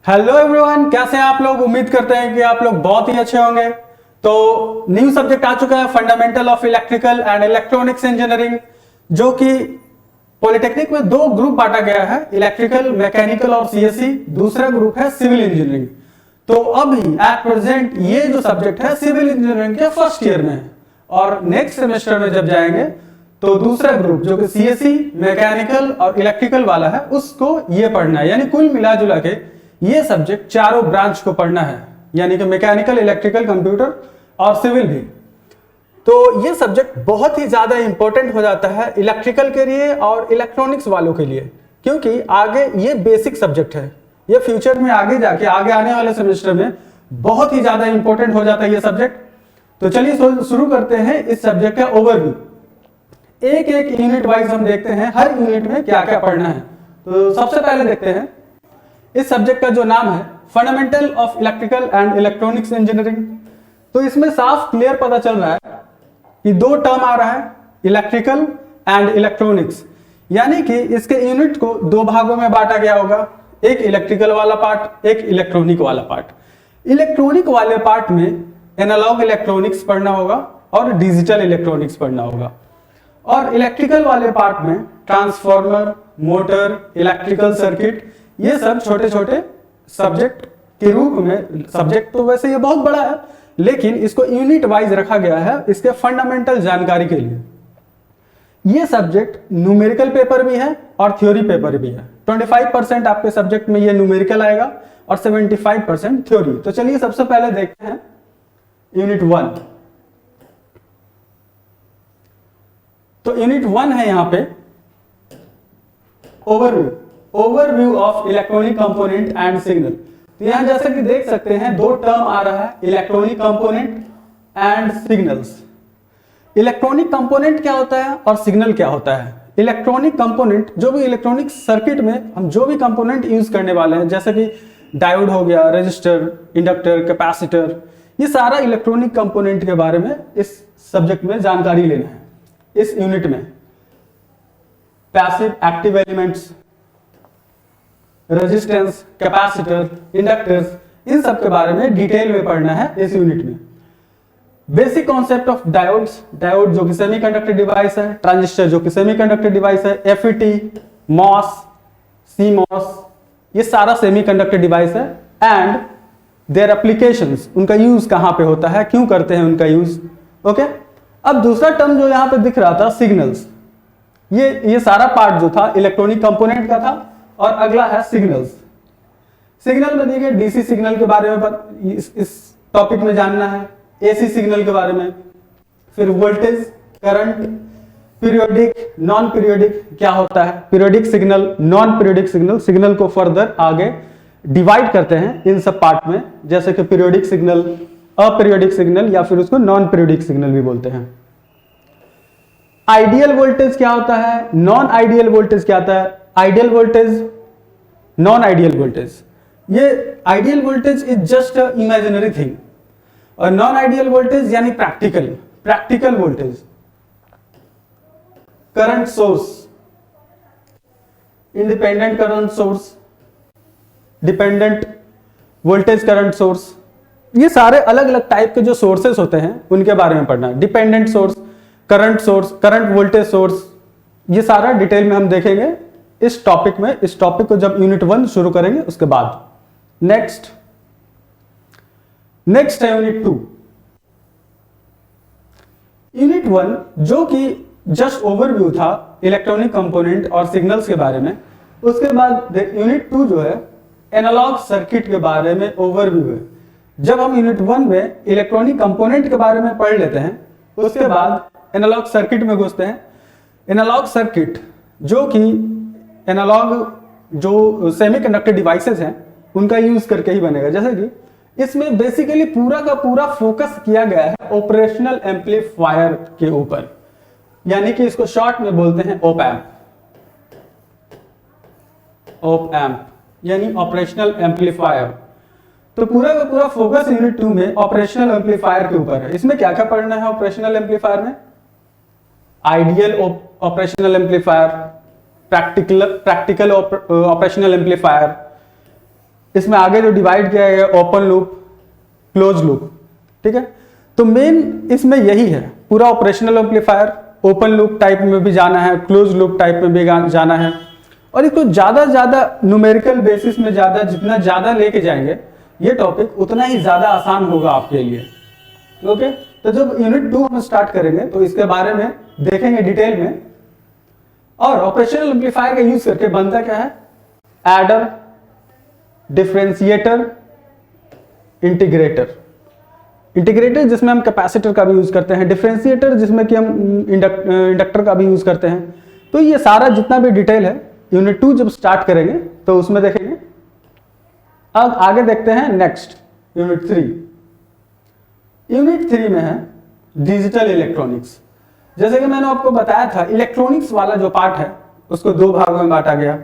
Hello everyone, कैसे हैं आप लोग। उम्मीद करते हैं कि आप लोग बहुत ही अच्छे होंगे। तो न्यू सब्जेक्ट आ चुका है, fundamental of electrical and electronics engineering, जो कि पॉलिटेक्निक में दो ग्रुप बांटा गया है, इलेक्ट्रिकल, मैकेनिकल और सीएससी। दूसरा ग्रुप है सिविल इंजीनियरिंग। तो अभी एट प्रेजेंट ये जो सब्जेक्ट है सिविल इंजीनियरिंग के फर्स्ट ईयर में है, और नेक्स्ट सेमेस्टर में जब जाएंगे तो दूसरा ग्रुप जो कि सीएससी, मैकेनिकल और इलेक्ट्रिकल वाला है, उसको ये पढ़ना है। यानी कुल मिला जुला के ये सब्जेक्ट चारों ब्रांच को पढ़ना है, यानी कि मैकेनिकल, इलेक्ट्रिकल, कंप्यूटर और सिविल भी। तो ये सब्जेक्ट बहुत ही ज्यादा इंपॉर्टेंट हो जाता है इलेक्ट्रिकल के लिए और इलेक्ट्रॉनिक्स वालों के लिए, क्योंकि आगे ये बेसिक सब्जेक्ट है। ये फ्यूचर में आगे जाके आगे आने वाले सेमेस्टर में बहुत ही ज्यादा इंपॉर्टेंट हो जाता है ये सब्जेक्ट। तो चलिए शुरू करते हैं इस सब्जेक्ट का ओवरव्यू। एक एक यूनिट वाइज हम देखते हैं हर यूनिट में क्या क्या पढ़ना है। तो सबसे पहले देखते हैं इस सब्जेक्ट का जो नाम है fundamental of electrical and electronics engineering. तो इसमें साफ क्लियर पता चल रहा है कि दो टर्म आ रहा है, इलेक्ट्रिकल एंड इलेक्ट्रॉनिक्स। यानी कि इसके यूनिट को दो भागों में बांटा गया होगा, एक इलेक्ट्रिकल वाला पार्ट, एक इलेक्ट्रॉनिक वाला पार्ट। इलेक्ट्रॉनिक वाले पार्ट में एनालॉग इलेक्ट्रॉनिक्स पढ़ना होगा और डिजिटल इलेक्ट्रॉनिक्स पढ़ना होगा, और इलेक्ट्रिकल वाले पार्ट में ट्रांसफार्मर, मोटर, इलेक्ट्रिकल सर्किट, ये सब छोटे छोटे सब्जेक्ट के रूप में। सब्जेक्ट तो वैसे ये बहुत बड़ा है, लेकिन इसको यूनिट वाइज रखा गया है इसके फंडामेंटल जानकारी के लिए। ये सब्जेक्ट न्यूमेरिकल पेपर भी है और थ्योरी पेपर भी है। 25% आपके सब्जेक्ट में ये न्यूमेरिकल आएगा और 75% थ्योरी। तो चलिए सबसे पहले देखते हैं यूनिट 1। तो यूनिट 1 है यहां पे overview of electronic component and signal. तो यहां जैसे कि देख सकते हैं दो टर्म आ रहा है, electronic component and signals. Electronic component क्या होता है और सिग्नल क्या होता है। इलेक्ट्रॉनिक कंपोनेंट, जो भी इलेक्ट्रॉनिक सर्किट में हम जो भी कंपोनेंट यूज करने वाले हैं, जैसे कि डायोड हो गया, रेजिस्टर, इंडक्टर, कैपेसिटर, ये सारा इलेक्ट्रॉनिक कंपोनेंट के बारे में इस सब्जेक्ट में जानकारी लेना है इस यूनिट में। Passive active elements, resistance, capacitor, inductors, इन सब के बारे में डिटेल में पढ़ना है इस यूनिट में। Basic concept of diodes, diode जो कि सेमीकंडक्टर डिवाइस है, ट्रांजिस्टर जो कि सेमीकंडक्टर डिवाइस है, एफईटी, मॉस, सीमॉस, ये सारा सेमीकंडक्टर डिवाइस है। एंड देयर एप्लीकेशंस, उनका यूज कहां पे होता है, क्यों करते हैं उनका यूज। ओके, अब दूसरा टर्म जो यहां पे दिख रहा था सिग्नल्स, ये सारा पार्ट जो था इलेक्ट्रॉनिक कंपोनेंट का था, और अगला है सिग्नल्स। सिग्नल में देखिए डीसी सिग्नल के बारे में इस टॉपिक में जानना है, एसी सिग्नल के बारे में, फिर voltage, current, periodic, non periodic क्या होता है, periodic signal, non periodic signal. Signal को फर्दर आगे डिवाइड करते हैं इन सब पार्ट में, जैसे कि पीरियोडिक सिग्नल, अपीरियोडिक सिग्नल, या फिर उसको नॉन पीरियोडिक सिग्नल भी बोलते हैं। आइडियल वोल्टेज क्या होता है, नॉन आइडियल वोल्टेज क्या होता है, ideal voltage, non ideal voltage. ये ideal voltage is just a imaginary thing, और नॉन आइडियल वोल्टेज यानी practical voltage. Current source, independent current source, dependent voltage current source, ये सारे अलग अलग टाइप के जो सोर्सेस होते हैं उनके बारे में पढ़ना है। Dependent source, current voltage source, ये सारा डिटेल में हम देखेंगे इस टॉपिक में। इस टॉपिक को जब यूनिट 1 शुरू करेंगे उसके बाद। नेक्स्ट है यूनिट 2। यूनिट 1 जो कि जस्ट ओवरव्यू था इलेक्ट्रॉनिक कंपोनेंट और सिग्नल्स के बारे में, उसके बाद यूनिट 2 जो है एनालॉग सर्किट के बारे में ओवरव्यू है। जब हम यूनिट 1 में इलेक्ट्रॉनिक कंपोनेंट के बारे में पढ़ लेते हैं, उसके बाद एनालॉग सर्किट में घुसते हैं। एनालॉग सर्किट जो कि एनालॉग जो सेमीकंडक्टर डिवाइसेस हैं उनका यूज करके ही बनेगा। जैसे कि इसमें बेसिकली पूरा का पूरा फोकस किया गया है ऑपरेशनल एम्पलीफायर के ऊपर, यानी कि इसको शॉर्ट में बोलते हैं ऑप एम्प यानी ऑपरेशनल एम्पलीफायर। तो पूरा का पूरा फोकस यूनिट 2 में ऑपरेशनल एम्पलीफायर के ऊपर है। इसमें क्या क्या पढ़ना है ऑपरेशनल एम्पलीफायर में, ideal operational amplifier, practical operational amplifier, इसमें आगे जो डिवाइड किया गया ओपन लूप, क्लोज लूप, ठीक है। तो मेन इसमें यही है, पूरा operational amplifier open loop type में भी जाना है, क्लोज लूप टाइप में भी जाना है, और इसको ज्यादा ज्यादा न्यूमेरिकल बेसिस में ज्यादा जितना ज्यादा लेके जाएंगे ये टॉपिक उतना ही ज्यादा आसान होगा आपके लिए। ओके, तो जब यूनिट 2 हम स्टार्ट करेंगे तो इसके बारे में देखेंगे डिटेल में। और ऑपरेशनल एम्पलीफायर का यूज करके बनता क्या है, एडर, डिफरेंशिएटर, इंटीग्रेटर। इंटीग्रेटर जिसमें हम कैपेसिटर का भी यूज करते हैं, डिफरेंशिएटर जिसमें कि हम इंडक्टर का भी यूज करते हैं। तो ये सारा जितना भी डिटेल है यूनिट 2 जब स्टार्ट करेंगे तो उसमें देखेंगे। अब आगे देखते हैं नेक्स्ट यूनिट 3। यूनिट 3 में है डिजिटल इलेक्ट्रॉनिक्स। जैसे कि मैंने आपको बताया था, इलेक्ट्रॉनिक्स वाला जो पार्ट है उसको 2 भागों में बांटा गया,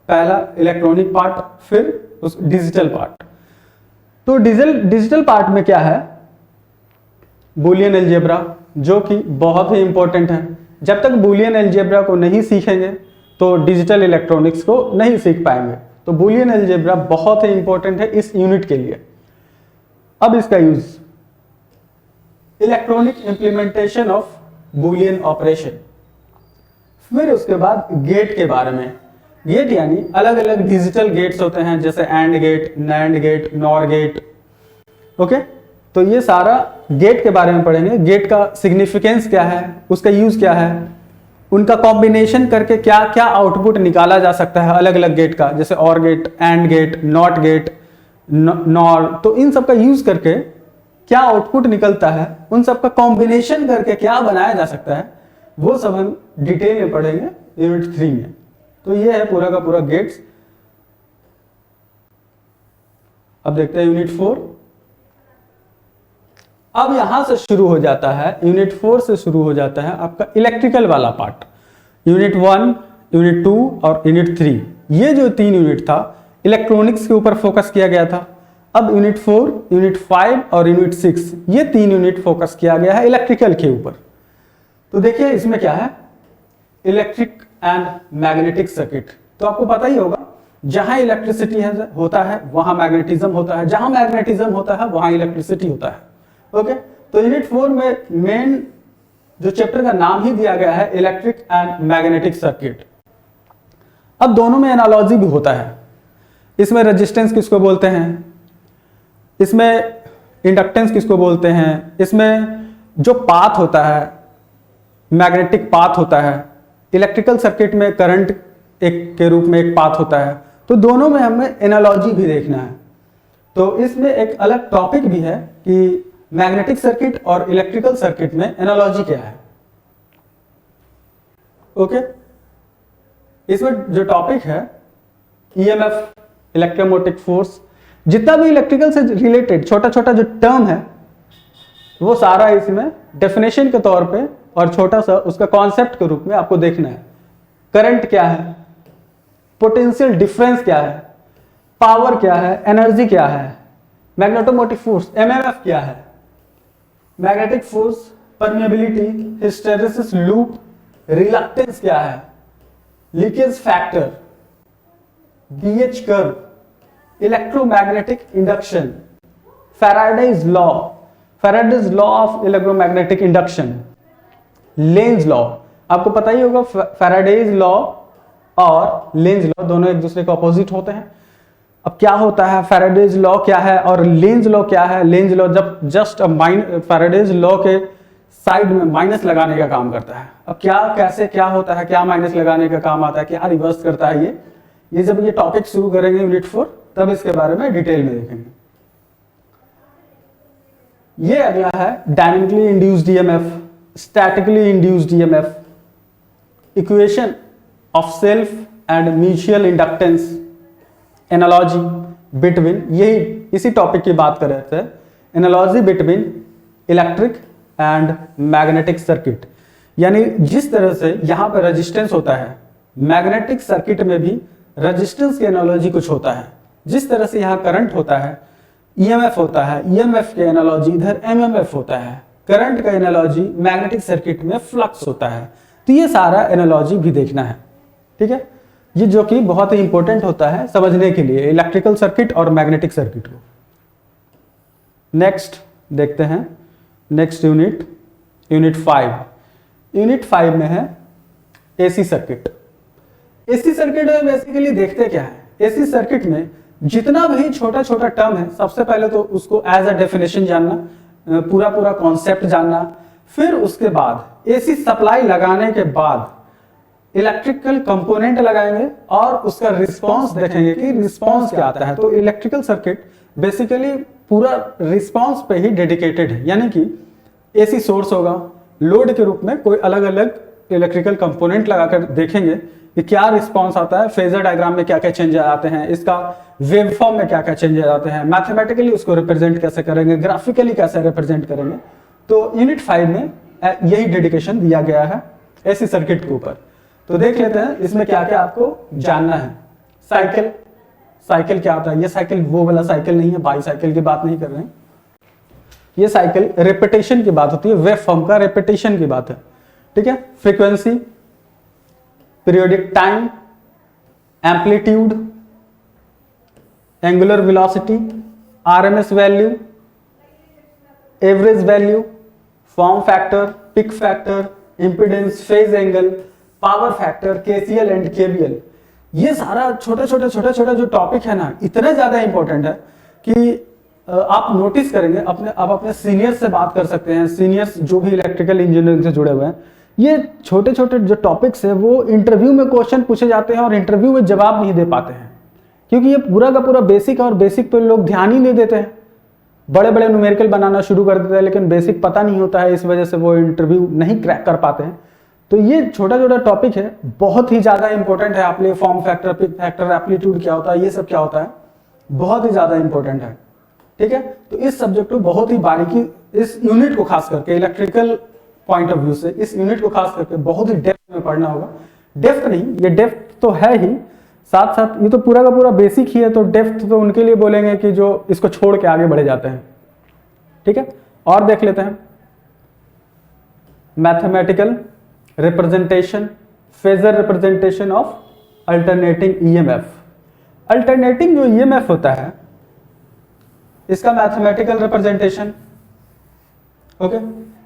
पहला इलेक्ट्रॉनिक पार्ट, फिर उस डिजिटल पार्ट। तो डिजिटल पार्ट में क्या है, बूलियन अलजेब्रा, जो कि बहुत ही इंपॉर्टेंट है। जब तक बूलियन अलजेब्रा को नहीं सीखेंगे तो डिजिटल इलेक्ट्रॉनिक्स को नहीं सीख पाएंगे। तो बूलियन अलजेब्रा बहुत ही इंपॉर्टेंट है इस यूनिट के लिए। अब इसका use, electronic implementation of Boolean operation. फिर उसके बाद गेट के बारे में। गेट यानी अलग अलग डिजिटल गेट्स होते हैं, जैसे AND gate, NAND gate, NOR gate. Okay, तो ये सारा गेट के बारे में पढ़ेंगे। गेट का सिग्निफिकेंस क्या है, उसका यूज क्या है, उनका कॉम्बिनेशन करके क्या क्या आउटपुट निकाला जा सकता है अलग अलग गेट का, जैसे OR gate, AND gate, NOT gate, NOR. तो इन सब का यूज करके क्या आउटपुट निकलता है, उन सब का कॉम्बिनेशन करके क्या बनाया जा सकता है, वो सब हम डिटेल में पढ़ेंगे यूनिट 3 में। तो ये है पूरा का पूरा गेट्स। अब देखते हैं यूनिट 4। अब यहां से शुरू हो जाता है, यूनिट 4 से शुरू हो जाता है आपका इलेक्ट्रिकल वाला पार्ट। यूनिट 1, यूनिट 2 और यूनिट 3, ये जो 3 यूनिट था इलेक्ट्रॉनिक्स के ऊपर फोकस किया गया था। अब यूनिट 4, यूनिट 5 और यूनिट 6, ये 3 यूनिट फोकस किया गया है इलेक्ट्रिकल के ऊपर। तो देखिए इसमें क्या है, इलेक्ट्रिक एंड मैग्नेटिक सर्किट। तो आपको पता ही होगा, जहां इलेक्ट्रिसिटी होता है वहां मैग्नेटिज्म होता है, जहां मैग्नेटिज्म होता है वहां इलेक्ट्रिसिटी होता है। ओके, तो यूनिट 4 में मेन जो चैप्टर का नाम ही दिया गया है इलेक्ट्रिक एंड मैग्नेटिक सर्किट। अब दोनों में एनालॉजी भी होता है। इसमें रेजिस्टेंस किसको बोलते हैं, इसमें इंडक्टेंस किसको बोलते हैं, इसमें जो पाथ होता है मैग्नेटिक पाथ होता है, इलेक्ट्रिकल सर्किट में करंट एक के रूप में एक पाथ होता है। तो दोनों में हमें एनालॉजी भी देखना है। तो इसमें एक अलग टॉपिक भी है कि मैग्नेटिक सर्किट और इलेक्ट्रिकल सर्किट में एनालॉजी क्या है। ओके, इसमें जो टॉपिक है ईएमएफ, इलेक्ट्रोमोटिव फोर्स, जितना भी इलेक्ट्रिकल से रिलेटेड छोटा छोटा जो टर्म है वो सारा इसमें डेफिनेशन के तौर पे और छोटा सा उसका कॉन्सेप्ट के रूप में आपको देखना है। करंट क्या है, पोटेंशियल डिफरेंस क्या है, पावर क्या है, एनर्जी क्या है, मैग्नेटोमोटिव फोर्स एमएमएफ क्या है, magnetic force, permeability, hysteresis loop, reluctance क्या है, leakage factor, BH curve, electromagnetic induction, Faraday's law of electromagnetic induction, Lenz law. आपको पता ही होगा फैराडेज लॉ और लेंज लॉ दोनों एक दूसरे के अपोजिट होते हैं। अब क्या होता है, फैराडेज लॉ क्या है और लेंज लॉ क्या है। लेंज लॉ जब जस्ट फैराडेज लॉ के साइड में माइनस लगाने का काम करता है। अब क्या कैसे क्या होता है, क्या माइनस लगाने का काम आता है, क्या रिवर्स करता है, ये जब ये टॉपिक शुरू करेंगे यूनिट 4 तब इसके बारे में डिटेल में देखेंगे। ये अगला है dynamically induced EMF, statically induced EMF, equation of self and mutual inductance, analogy between, यही इसी टॉपिक की बात कर रहे थे, analogy between electric and magnetic circuit. यानी जिस तरह से यहां पर रेजिस्टेंस होता है, मैग्नेटिक सर्किट में भी रेजिस्टेंस की एनालॉजी कुछ होता है। जिस तरह से यहां करंट होता है, ईएमएफ होता है, ईएमएफ के एनालॉजी इधर एमएमएफ होता है, करंट का एनालॉजी मैग्नेटिक सर्किट में फ्लक्स होता है। तो ये सारा एनालॉजी भी देखना है, ठीक है। ये जो कि बहुत ही इंपॉर्टेंट होता है समझने के लिए इलेक्ट्रिकल सर्किट और मैग्नेटिक सर्किट को। नेक्स्ट देखते हैं, नेक्स्ट यूनिट, यूनिट 5। यूनिट 5 में है एसी सर्किट। एसी सर्किट में बेसिकली देखते क्या है, एसी सर्किट में जितना भी छोटा छोटा टर्म है, सबसे पहले तो उसको एज अ डेफिनेशन जानना, पूरा पूरा कॉन्सेप्ट जानना, फिर उसके बाद एसी सप्लाई लगाने के बाद इलेक्ट्रिकल कंपोनेंट लगाएंगे और उसका रिस्पांस देखेंगे कि रिस्पांस क्या आता है। तो इलेक्ट्रिकल सर्किट बेसिकली पूरा रिस्पांस पे ही डेडिकेटेड है, यानी कि एसी सोर्स होगा, लोड के रूप में कोई अलग अलग इलेक्ट्रिकल कंपोनेंट लगाकर देखेंगे कि क्या रिस्पांस आता है, फेजर डायग्राम में क्या क्या चेंज आते हैं, इसका वेवफॉर्म में क्या क्या चेंज आते हैं, मैथमेटिकली उसको रिप्रेजेंट कैसे करेंगे, ग्राफिकली कैसे रिप्रेजेंट करेंगे। तो यूनिट 5 में यही डेडिकेशन दिया गया है एसी सर्किट के ऊपर। तो देख लेते हैं इसमें क्या क्या आपको जानना है। साइकिल, साइकिल क्या होता है, ये साइकिल वो वाला साइकिल नहीं है, बाई साइकिल की बात नहीं कर रहे हैं। ये साइकिल रेपिटेशन की बात होती है, वेव फॉर्म का रेपिटेशन की बात है, ठीक है। Frequency, periodic time, amplitude, angular velocity, RMS value, average value, form factor, peak factor, impedance, phase angle, power factor, KCL and KVL. ये सारा छोटा छोटा जो टॉपिक है ना, इतना ज्यादा इंपॉर्टेंट है कि आप नोटिस करेंगे, आप अपने सीनियर्स से बात कर सकते हैं, सीनियर्स जो भी इलेक्ट्रिकल इंजीनियरिंग से जुड़े हुए हैं। ये छोटे छोटे जो टॉपिक्स है वो इंटरव्यू में क्वेश्चन पूछे जाते हैं और इंटरव्यू में जवाब नहीं दे पाते हैं, क्योंकि ये पूरा का पूरा बेसिक है और बेसिक पे लोग ध्यान ही नहीं देते हैं। बड़े बड़े न्यूमेरिकल बनाना शुरू कर देते हैं, लेकिन बेसिक पता नहीं होता है, इस वजह से वो इंटरव्यू नहीं क्रैक कर पाते हैं। तो ये छोटा छोटा टॉपिक है, बहुत ही ज्यादा इंपॉर्टेंट है आपके लिए। Form factor, peak factor, amplitude क्या होता है, ये सब क्या होता है, बहुत ही ज्यादा इंपॉर्टेंट है, ठीक है। तो इस सब्जेक्ट को बहुत ही बारीकी, इस यूनिट को खास करके इलेक्ट्रिकल पॉइंट ऑफ व्यू से इस यूनिट को खास करके बहुत ही डेप्थ में पढ़ना होगा। डेप्थ नहीं, ये डेप्थ तो है ही, साथ साथ ये तो पूरा का पूरा बेसिक ही है। तो डेप्थ तो उनके लिए बोलेंगे कि जो इसको छोड़ के आगे बढ़े जाते हैं, ठीक है। और देख लेते हैं mathematical representation, phasor representation of alternating EMF. Alternating जो ईएमएफ होता है इसका मैथमेटिकल रिप्रेजेंटेशन, ओके,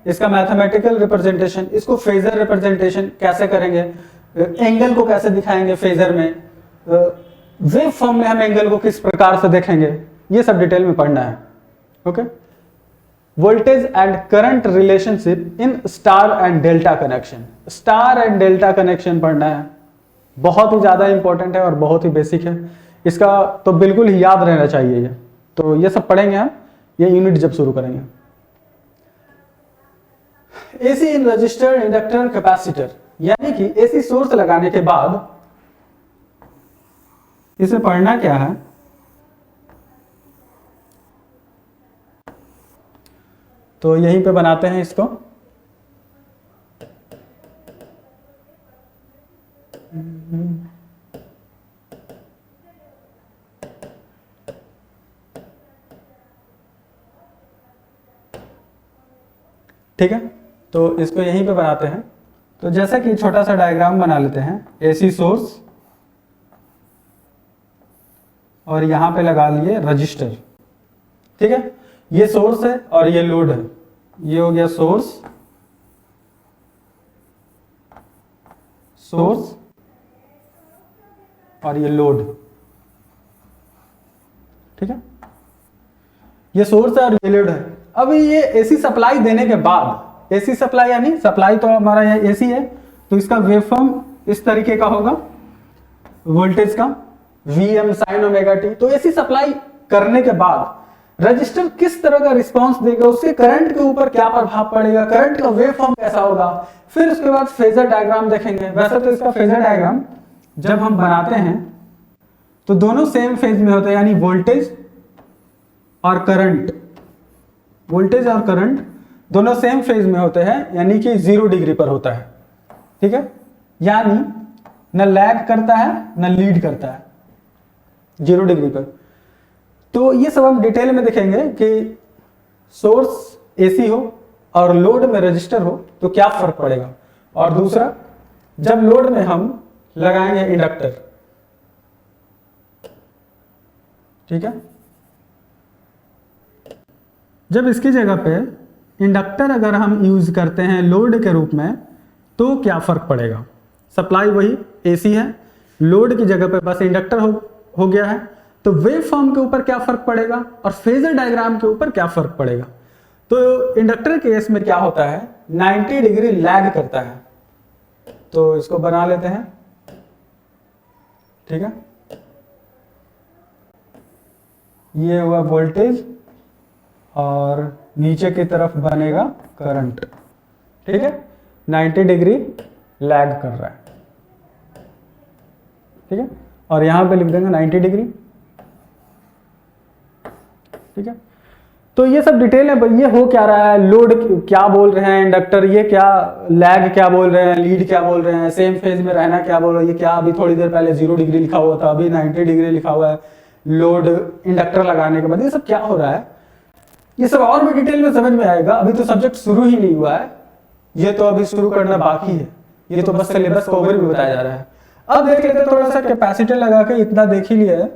इसका मैथमेटिकल रिप्रेजेंटेशन, इसको फेजर रिप्रेजेंटेशन कैसे करेंगे, एंगल को कैसे दिखाएंगे फेजर में, वेव फॉर्म में हम एंगल को किस प्रकार से देखेंगे, ये सब डिटेल में पढ़ना है, okay. Voltage and current relationship in star and delta connection, star and delta connection पढ़ना है, बहुत ही ज्यादा इंपॉर्टेंट है और बहुत ही बेसिक है, इसका तो बिल्कुल ही याद रहना चाहिए ये। तो ये सब पढ़ेंगे हम ये यूनिट जब शुरू करेंगे। AC in register, inductor, capacitor, यानी कि एसी सोर्स लगाने के बाद इसे पढ़ना क्या है, तो यहीं पे बनाते हैं इसको। ठीक है, तो इसको यहीं पे बनाते हैं। तो जैसा कि छोटा सा डायग्राम बना लेते हैं, एसी सोर्स और यहां पे लगा लिए रजिस्टर, ठीक है। ये सोर्स है और ये लोड है, ये हो गया सोर्स, सोर्स और ये लोड, ठीक है। ये सोर्स है और ये लोड है। अब ये एसी सप्लाई देने के बाद, एसी सप्लाई यानी सप्लाई तो हमारा ये एसी है, तो इसका वेवफॉर्म इस तरीके का होगा, वोल्टेज का Vm sin ओमेगा टी। तो एसी सप्लाई करने के बाद रजिस्टर किस तरह का रिस्पांस देगा, उसके करंट के ऊपर क्या प्रभाव पड़ेगा, करंट का वेवफॉर्म कैसा होगा, फिर उसके बाद फेजर डायग्राम देखेंगे। वैसे तो इसका फेजर डायग्राम जब हम बनाते हैं तो दोनों सेम फेज में होते हैं, यानी वोल्टेज और करंट, वोल्टेज और करंट दोनों सेम फेज में होते हैं, यानी कि 0 डिग्री पर होता है, ठीक है। यानी न लैग करता है न लीड करता है, 0 डिग्री पर। तो ये सब हम डिटेल में देखेंगे कि सोर्स एसी हो और लोड में रजिस्टर हो तो क्या फर्क पड़ेगा। और दूसरा, जब लोड में हम लगाएंगे इंडक्टर, ठीक है। जब इसकी जगह पे इंडक्टर अगर हम यूज करते हैं लोड के रूप में तो क्या फर्क पड़ेगा? सप्लाई वही एसी है, लोड की जगह पे बस इंडक्टर हो गया है, तो वेव फॉर्म के ऊपर क्या फर्क पड़ेगा और फेजर डायग्राम के ऊपर क्या फर्क पड़ेगा? तो इंडक्टर के केस में क्या होता है, 90 डिग्री लैग करता है। तो इसको बना लेते हैं, ठीक है। ये हुआ वोल्टेज और नीचे की तरफ बनेगा करंट, ठीक है। 90 डिग्री लैग कर रहा है, ठीक है। और यहां पे लिख देंगे 90 डिग्री, ठीक है। तो ये सब डिटेल है, ये हो क्या रहा है, लोड क्या बोल रहे हैं, इंडक्टर ये क्या, लैग क्या बोल रहे हैं, लीड क्या बोल रहे हैं, सेम फेज में रहना क्या बोल रहे हैं, ये क्या अभी थोड़ी देर पहले 0 डिग्री लिखा हुआ था, अभी 90 डिग्री लिखा हुआ है। लोड इंडक्टर लगाने के बाद ये सब क्या हो रहा है, ये सब और भी डिटेल में समझ में आएगा। अभी तो सब्जेक्ट शुरू ही नहीं हुआ है, ये तो अभी शुरू करना बाकी है, ये तो बस सिलेबस का ओवरव्यू बताया जा रहा है। अब देख लेते हैं थोड़ा सा कैपेसिटर लगा के, इतना देख ही लिया है।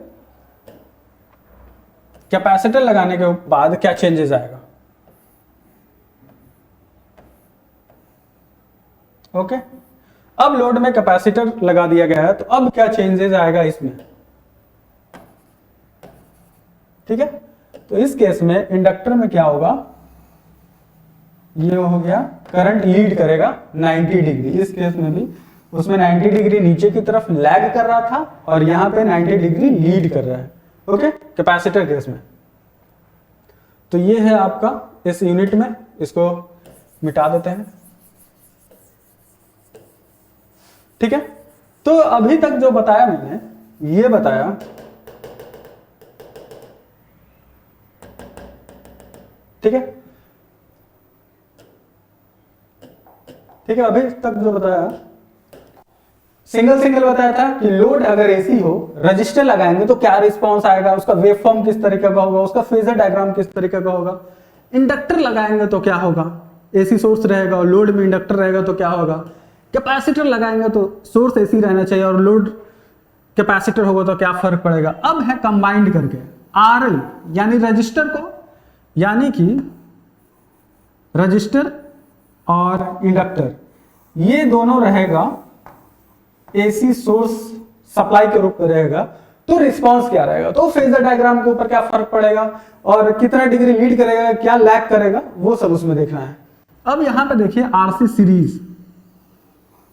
कैपेसिटर लगाने के बाद क्या चेंजेस आएगा, ओके। अब लोड में कैपेसिटर लगा दिया गया है, तो अब क्या चेंजेस आएगा इसमें, ठीक है। तो इस केस में इंडक्टर में क्या होगा, ये हो गया करंट लीड करेगा 90 डिग्री। इस केस में भी उसमें 90 डिग्री नीचे की तरफ लैग कर रहा था और यहां पे 90 डिग्री लीड कर रहा है, ओके, कैपेसिटर केस में। तो ये है आपका इस यूनिट में, इसको मिटा देते हैं, ठीक है। तो अभी तक जो बताया मैंने, ये बताया ठीक है, ठीक है। अभी तक जो बताया सिंगल बताया था कि लोड अगर एसी हो, रजिस्टर लगाएंगे तो क्या रिस्पांस आएगा, उसका वेव फॉर्म किस तरीके का होगा, उसका फेजर डायग्राम किस तरीके का होगा। इंडक्टर लगाएंगे तो क्या होगा, एसी सोर्स रहेगा और लोड में इंडक्टर रहेगा तो क्या होगा। कैपेसिटर लगाएंगे तो सोर्स एसी रहना चाहिए और लोड कैपेसिटर होगा तो क्या फर्क पड़ेगा। अब है कंबाइंड करके आरएल यानी रजिस्टर को, यानी कि रजिस्टर और इंडक्टर ये दोनों रहेगा एसी सोर्स सप्लाई के रूप में रहेगा, तो रिस्पांस क्या रहेगा, तो फेजर डायग्राम के ऊपर क्या फर्क पड़ेगा और कितना डिग्री लीड करेगा, क्या लैग करेगा, वो सब उसमें देखना है। अब यहां पे देखिए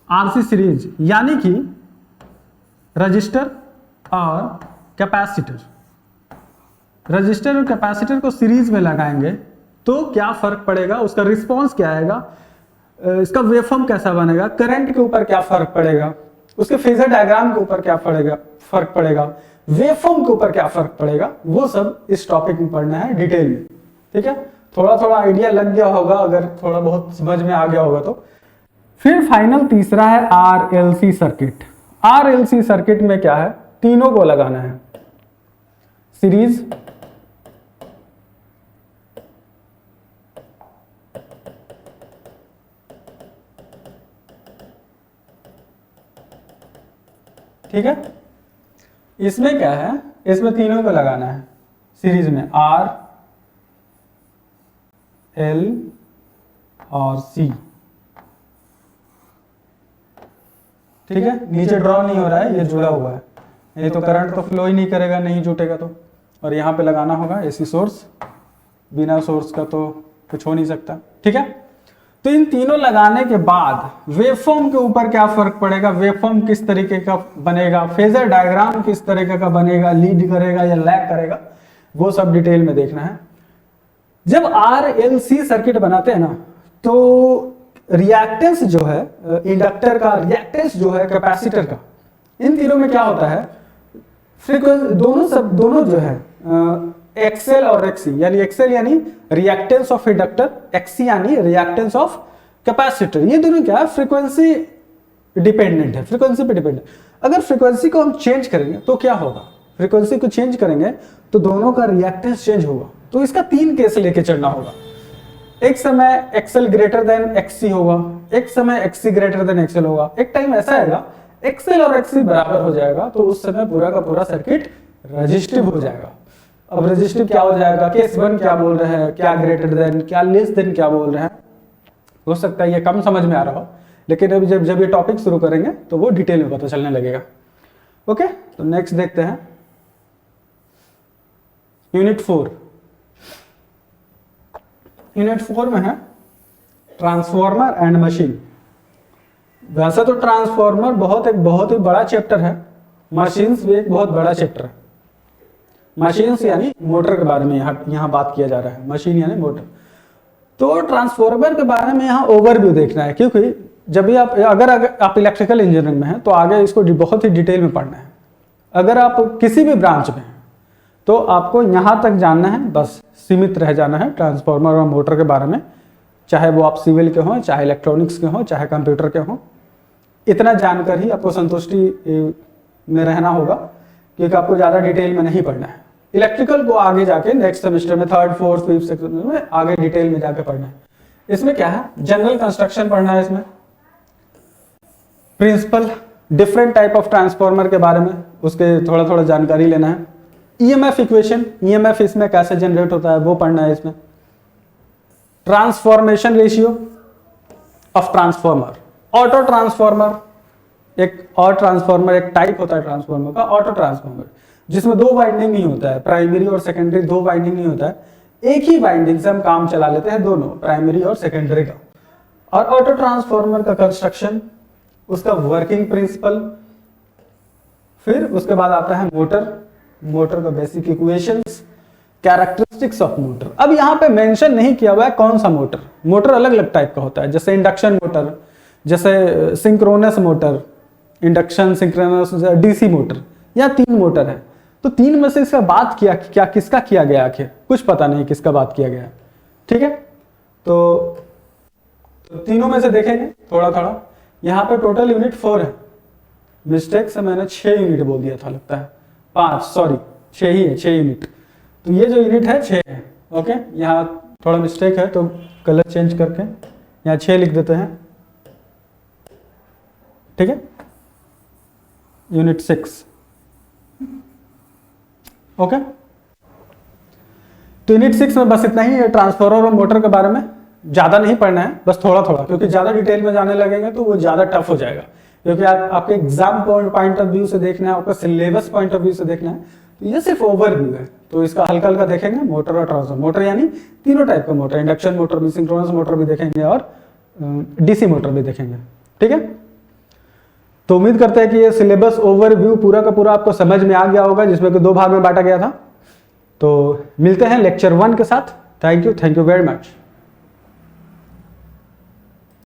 आरसी सीरीज यानी कि रजिस्टर और कैपेसिटर, रजिस्टर और कैपेसिटर को सीरीज में लगाएंगे तो क्या फर्क पड़ेगा, उसका रिस्पांस क्या आएगा, इसका वेवफॉर्म कैसा बनेगा, करंट के ऊपर क्या फर्क पड़ेगा, उसके फेजर डायग्राम के ऊपर क्या फर्क पड़ेगा, वेवफॉर्म के ऊपर क्या फर्क पड़ेगा, वो सब इस टॉपिक में पढ़ना है डिटेल में, ठीक है। थोड़ा थोड़ा आइडिया लग गया होगा, अगर थोड़ा बहुत समझ में आ गया होगा तो। फिर फाइनल तीसरा है आरएलसी सर्किट। आरएलसी सर्किट में क्या है, तीनों को लगाना है, सीरीज, ठीक है। इसमें क्या है, इसमें तीनों को लगाना है सीरीज में, आर एल और सी, ठीक है। नीचे ड्रॉ नहीं हो रहा है, ये जुड़ा हुआ है, ये तो करंट तो फ्लो ही नहीं करेगा, नहीं जुटेगा तो। और यहां पे लगाना होगा एसी सोर्स, बिना सोर्स का तो कुछ हो नहीं सकता, ठीक है। तो इन तीनों लगाने के बाद वेवफॉर्म के ऊपर क्या फर्क पड़ेगा, वेवफॉर्म किस तरीके का बनेगा, फेजर डायग्राम किस तरीके का बनेगा, लीड करेगा या लैग करेगा, वो सब डिटेल में देखना है। जब आरएलसी सर्किट बनाते हैं ना, तो रिएक्टेंस जो है इंडक्टर का, रिएक्टेंस जो है कैपेसिटर का, इन तीनों में क्या होता है, फ्रीक्वेंसी दोनों जो है एक्सएल और एक्सी, यानी एक्सएल यानी रिएक्टेंस ऑफ इंडक्टर, एक्सी यानी रिएक्टेंस ऑफ कैपेसिटर, ये दोनों क्या है, फ्रीक्वेंसी डिपेंडेंट है, फ्रीक्वेंसी पे डिपेंडेंट। अगर फ्रीक्वेंसी को हम चेंज करेंगे तो क्या होगा, फ्रीक्वेंसी को चेंज करेंगे तो दोनों का रिएक्टेंस चेंज होगा। तो इसका 3 केस लेके चलना होगा, एक समय एक्सएल ग्रेटर देन एक्सी होगा, एक समय एक्सी ग्रेटर देन एक्सएल होगा, एक टाइम ऐसा आएगा एक्सएल और एक्सी बराबर हो जाएगा, तो उस समय पूरा का पूरा सर्किट रजिस्टिव हो जाएगा। अब रेजिस्टिव क्या हो जाएगा, केस 1 क्या बोल रहे हैं, क्या ग्रेटर देन, क्या लेस देन क्या बोल रहे हैं। हो सकता है ये कम समझ में आ रहा हो, लेकिन अभी जब ये टॉपिक शुरू करेंगे तो वो डिटेल में पता चलने लगेगा। ओके, तो नेक्स्ट देखते हैं यूनिट 4। यूनिट 4 में है ट्रांसफॉर्मर एंड मशीन। वैसे तो ट्रांसफॉर्मर बहुत ही बड़ा चैप्टर है, मशीन्स भी एक बहुत बड़ा चैप्टर है। मशीन्स यानी मोटर के बारे में यहाँ बात किया जा रहा है, मशीन यानी मोटर। तो ट्रांसफॉर्मर के बारे में यहाँ ओवरव्यू देखना है, क्योंकि जब भी अगर आप इलेक्ट्रिकल इंजीनियरिंग में हैं तो आगे इसको बहुत ही डिटेल में पढ़ना है। अगर आप किसी भी ब्रांच में हैं तो आपको यहाँ तक जानना है, बस सीमित रह जाना है ट्रांसफॉर्मर और मोटर के बारे में, चाहे वो आप सिविल के हों, चाहे इलेक्ट्रॉनिक्स के हों, चाहे कंप्यूटर के हों। इतना जानकर ही आपको संतुष्टि में रहना होगा, क्योंकि आपको ज़्यादा डिटेल में नहीं पढ़ना है। इलेक्ट्रिकल को आगे जाके नेक्स्ट सेमेस्टर में 3rd 4th 5th सेक्शन में आगे डिटेल में जाके पढ़ना है। इसमें क्या है, जनरल कंस्ट्रक्शन पढ़ना है, इसमें principle different type of transformer के बारे में उसके थोड़ा जानकारी लेना है। ईएमएफ इक्वेशन, ईएमएफ इसमें कैसे जनरेट होता है वो पढ़ना है। इसमें transformation ratio of transformer, auto transformer एक टाइप होता है ट्रांसफॉर्मर का, ऑटो ट्रांसफॉर्मर, जिसमें 2 वाइंडिंग नहीं होता है, प्राइमरी और सेकेंडरी 2 वाइंडिंग नहीं होता है, एक ही वाइंडिंग से हम काम चला लेते हैं, दोनों प्राइमरी और सेकेंडरी का। और ऑटो ट्रांसफॉर्मर का कंस्ट्रक्शन, उसका वर्किंग प्रिंसिपल, फिर उसके बाद आता है मोटर का basic equations, characteristics of motor. अब यहाँ पे मेंशन नहीं किया हुआ है कौन सा मोटर अलग अलग टाइप का होता है, जैसे इंडक्शन मोटर, जैसे synchronous motor, induction synchronous, DC motor, या 3 मोटर है। तो 3 में से इसका बात किसका किया गया, आखिर कुछ पता नहीं किसका बात किया गया। ठीक है, तो तीनों में से देखेंगे थोड़ा। यहाँ पे टोटल यूनिट 4 है, मिस्टेक से मैंने 6 यूनिट बोल दिया था, लगता है 5, सॉरी 6 ही है, 6 यूनिट। तो ये जो यूनिट है 6 है। ओके, यहाँ थोड़ा मिस्टेक है तो कलर चेंज करके यहाँ 6 लिख देते हैं। ठीक है, यूनिट 6। ओके, तो यूनिट 6 में बस इतना ही है। ट्रांसफॉर्मर और मोटर के बारे में ज्यादा नहीं पढ़ना है, बस थोड़ा, क्योंकि ज्यादा डिटेल में जाने लगेंगे तो वो ज्यादा टफ हो जाएगा, क्योंकि आपके एग्जाम पॉइंट ऑफ व्यू से देखना है, आपका सिलेबस पॉइंट ऑफ व्यू से देखना है। तो ये सिर्फ ओवरव्यू है, तो इसका हल्का देखेंगे। मोटर और ट्रांसफॉर्मर, मोटर यानी तीनों टाइप का मोटर, इंडक्शन मोटर भी, सिंक्रोनस मोटर भी देखेंगे और डीसी मोटर भी देखेंगे। ठीक है, तो उम्मीद करते हैं कि ये सिलेबस ओवरव्यू पूरा का पूरा आपको समझ में आ गया होगा, जिसमें कि 2 भाग में बांटा गया था। तो मिलते हैं लेक्चर 1 के साथ। Thank you very much.